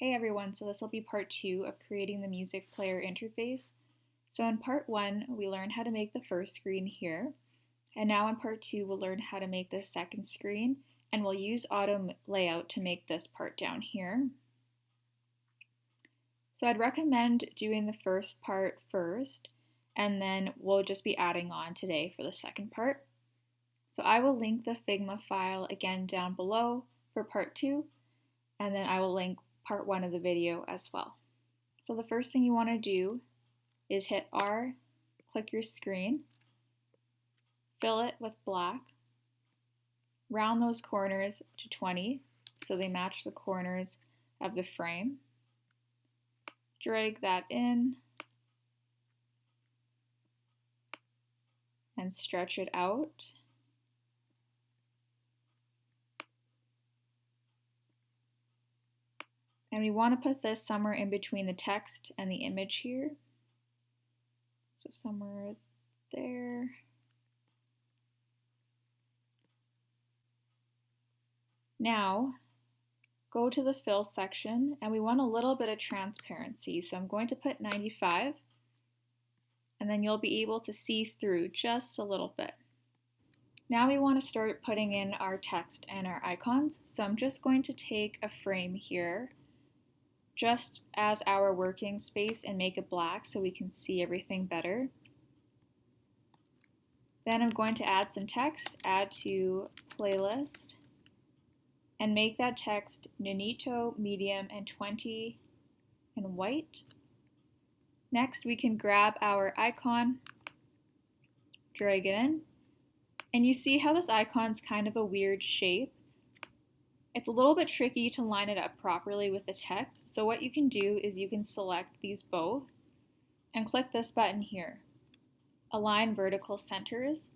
Hey everyone, so this will be part 2 of creating the music player interface. So in part 1, we learned how to make the first screen here, and now in part 2, we'll learn how to make the second screen, and we'll use auto layout to make this part down here. So I'd recommend doing the first part first, and then we'll just be adding on today for the second part. So I will link the Figma file again down below for part 2, and then I will link part 1 of the video as well. So the first thing you want to do is hit R, click your screen, fill it with black, round those corners to 20 so they match the corners of the frame, drag that in, and stretch it out. And we want to put this somewhere in between the text and the image here. So somewhere there. Now, go to the fill section and we want a little bit of transparency. So I'm going to put 95 and then you'll be able to see through just a little bit. Now we want to start putting in our text and our icons. So I'm just going to take a frame here just as our working space and make it black so we can see everything better. Then I'm going to add some text, add to playlist, and make that text Nonito, medium, and 20 in white. Next we can grab our icon, drag it in, and you see how this icon's kind of a weird shape. It's a little bit tricky to line it up properly with the text, so what you can do is you can select these both and click this button here, Align Vertical Centers,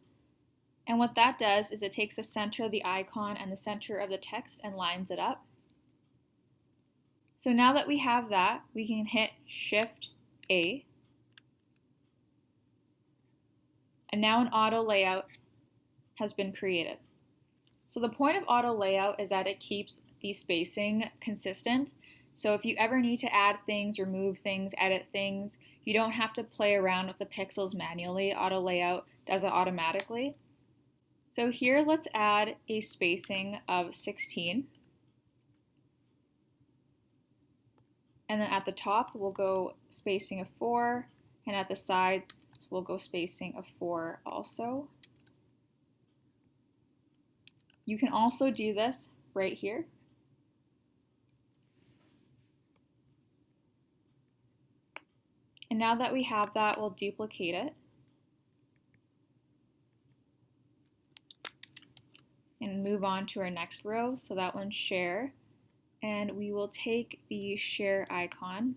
and what that does is it takes the center of the icon and the center of the text and lines it up. So now that we have that, we can hit Shift A, and now an auto layout has been created. So the point of auto layout is that it keeps the spacing consistent. So if you ever need to add things, remove things, edit things, you don't have to play around with the pixels manually. Auto layout does it automatically. So here let's add a spacing of 16. And then at the top we'll go spacing of 4, and at the side we'll go spacing of 4 also. You can also do this right here. And now that we have that, we'll duplicate it. And move on to our next row. So that one's share. And we will take the share icon.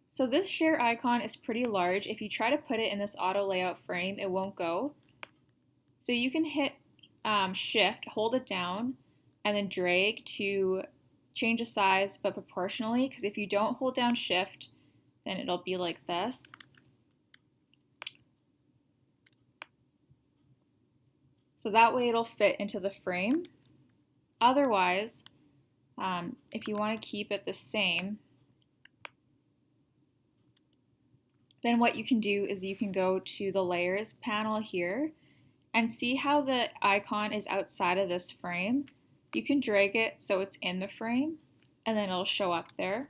So this share icon is pretty large. If you try to put it in this auto layout frame, it won't go. So you can hit Shift, hold it down, and then drag to change the size, but proportionally, because if you don't hold down Shift, then it'll be like this. So that way it'll fit into the frame. Otherwise, if you want to keep it the same, then what you can do is you can go to the Layers panel here, and see how the icon is outside of this frame. You can drag it so it's in the frame, and then it'll show up there.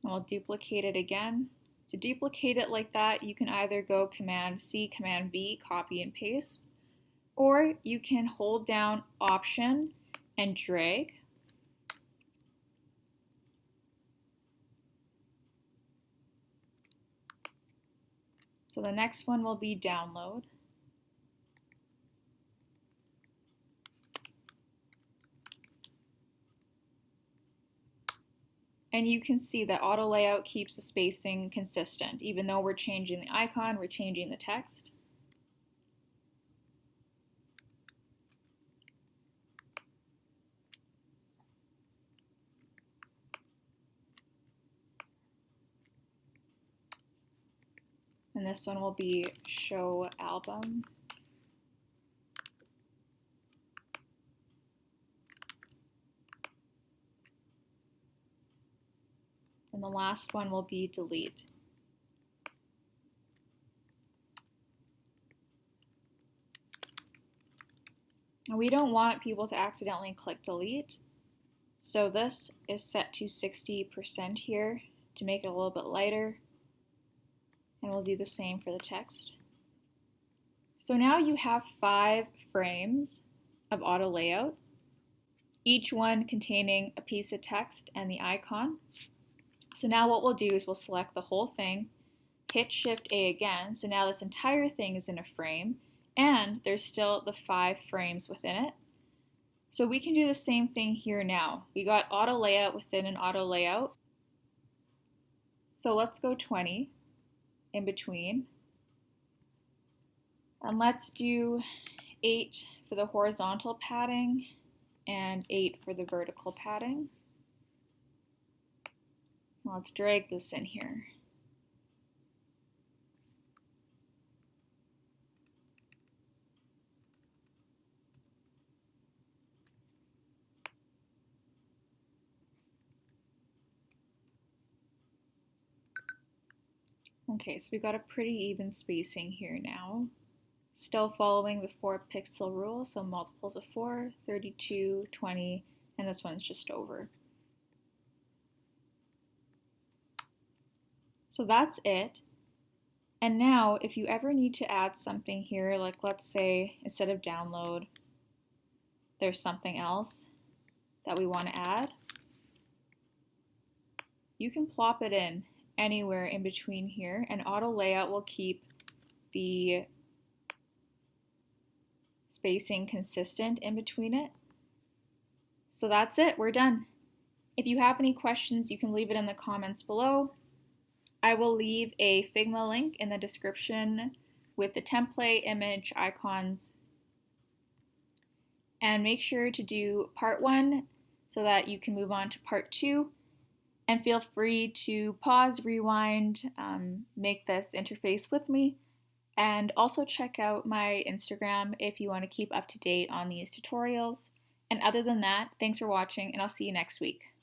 And we'll duplicate it again. To duplicate it like that, you can either go Command C, Command V, copy and paste, or you can hold down Option and drag. So the next one will be download. And you can see that auto layout keeps the spacing consistent. Even though we're changing the icon, we're changing the text. And this one will be show album. And the last one will be delete. And we don't want people to accidentally click delete. So this is set to 60% here to make it a little bit lighter. And we'll do the same for the text. So now you have 5 frames of auto layouts, each one containing a piece of text and the icon. So now what we'll do is we'll select the whole thing, hit Shift A again, so now this entire thing is in a frame, and there's still the 5 frames within it. So we can do the same thing here now. We got auto layout within an auto layout. So let's go 20 in between. And let's do 8 for the horizontal padding and 8 for the vertical padding. Let's drag this in here. Okay, so we got a pretty even spacing here now. Still following the 4 pixel rule, so multiples of 4, 32, 20, and this one's just over. So that's it. And now if you ever need to add something here, like let's say instead of download, there's something else that we want to add, you can plop it in anywhere in between here, and auto layout will keep the spacing consistent in between it. So that's it, we're done. If you have any questions, you can leave it in the comments below. I will leave a Figma link in the description with the template, image, icons. And make sure to do part 1 so that you can move on to part 2. And feel free to pause, rewind, make this interface with me. And also check out my Instagram if you want to keep up to date on these tutorials. And other than that, thanks for watching, and I'll see you next week.